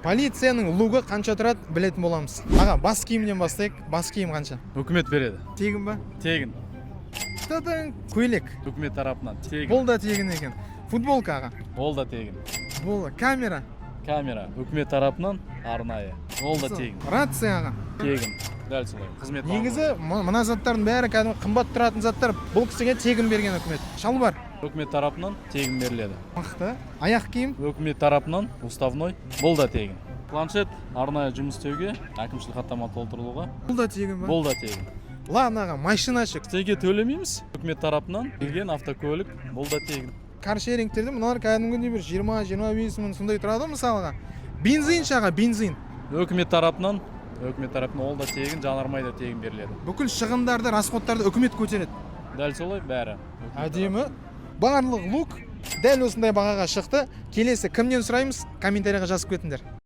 Полицияның лугы қанша тұрады білетін боламыз. Аға, бас киімнен бастайық. Бас киім қанша? Үкімет береді. Тегін ба? Тегін. Тадың, көйлек. Үкімет тарапынан тегін. Бұл да тегін екен. Футболка аға. Ол да тегін. Бұл камера. Камера үкімет тарапынан арнайы. Ол да тегін. Рация аға. Тегін. Дәл солай. Қызмет. Негізі мына заттардың бәрі кәдімгі қымбат тұратын заттар. Бұл кісіге тегін берген үкімет. Шалбар. Үкімет тарапынан тегін беріледі. Мықты. Аяқ киім. Үкімет тарапынан уставной. Бұл да тегін. Планшет арнайы жұмыс істеуге, әкімшілік хаттама толтырылуға. Бұл да тегін ба? Бұл да тегін. Ладно аға, машинашы. Теңге төлемейміз. Үкімет тарапынан берген автокөлік. Бұл да тегін. Каршерингтерде мыналар кәдімгідей бір 20-25 мың сондай тұрады мысалға. Бензин шаға, бензин. Үкімет тарапынан ол да тегін, жанармай да тегін беріледі. Бүкіл шығындарды, расходтарды үкімет көтереді. Дәл солай бәрі. Әдемі. Барлық лук дәл осындай бағаға шықты. Келесі кімнен сұраймыз? Комментарийға жазып кетіңдер.